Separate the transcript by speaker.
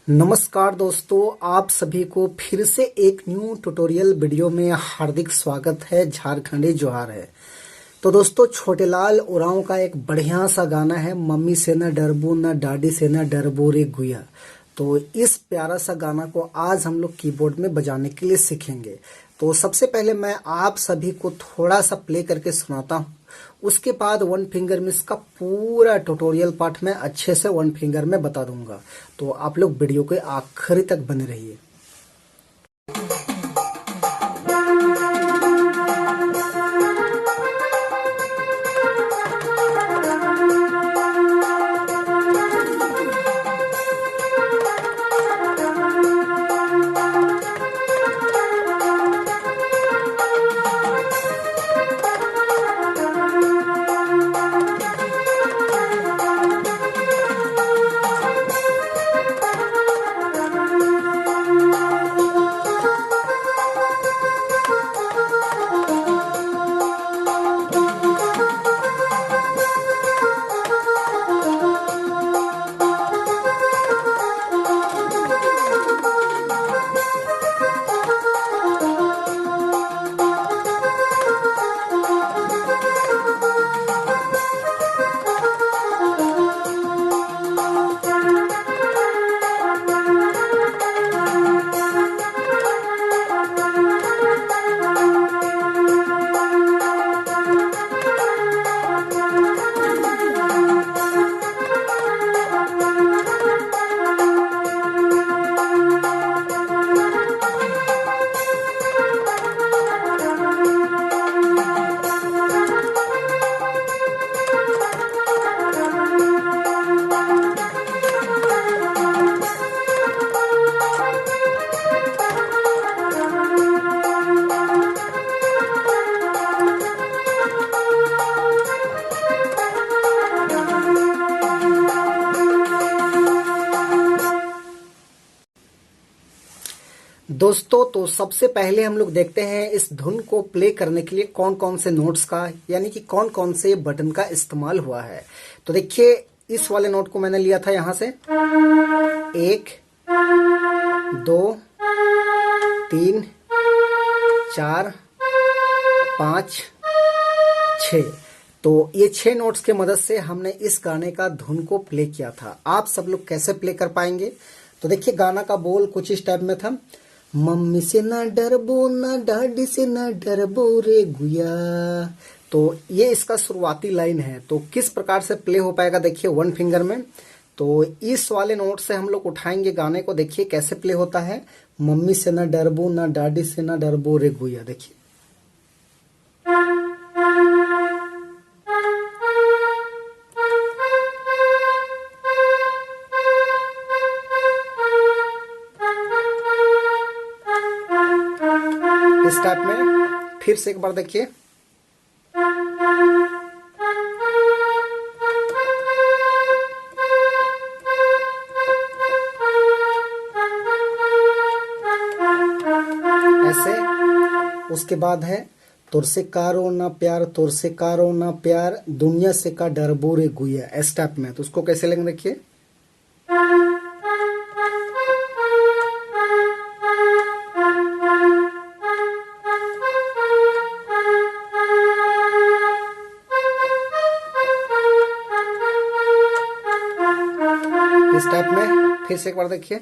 Speaker 1: नमस्कार दोस्तों, आप सभी को फिर से एक न्यू ट्यूटोरियल वीडियो में हार्दिक स्वागत है। झारखंडी जोहार है। तो दोस्तों, छोटेलाल उरांव का एक बढ़िया सा गाना है, मम्मी से न डरबू न डैडी से न डरबू रे गुया। तो इस प्यारा सा गाना को आज हम लोग कीबोर्ड में बजाने के लिए सीखेंगे। तो सबसे पहले मैं आप सभी को थोड़ा सा प्ले करके सुनाता हूँ। उसके बाद वन फिंगर में इसका पूरा ट्यूटोरियल पार्ट में अच्छे से वन फिंगर में बता दूंगा। तो आप लोग वीडियो के आखिरी तक बने रहिए। दोस्तों, तो सबसे पहले हम लोग देखते हैं इस धुन को प्ले करने के लिए कौन कौन से नोट्स का यानी कि कौन कौन से बटन का इस्तेमाल हुआ है। तो देखिए, इस वाले नोट को मैंने लिया था यहां से 1 2 3 4 5 6। तो ये 6 नोट्स के मदद से हमने इस गाने का धुन को प्ले किया था। आप सब लोग कैसे प्ले कर पाएंगे? तो देखिए, गाना का बोल कुछ इस टाइप में था, मम्मी से न डरबो न डैडी से न डरबो रे गुया। तो ये इसका शुरुआती लाइन है। तो किस प्रकार से प्ले हो पाएगा, देखिए वन फिंगर में। तो इस वाले नोट से हम लोग उठाएंगे गाने को। देखिए कैसे प्ले होता है, मम्मी से न डरबो न डैडी से न डरबो रे गुया। देखिए, इस टाइप में। फिर से एक बार देखिए, ऐसे। उसके बाद है, तोर से कारो ना प्यार, तोर से कारो ना प्यार, दुनिया से का डरबो रे गुया। इस टाइप में। तो उसको कैसे लेंगे, देखिए, इस टाइप में। फिर से एक बार देखिए,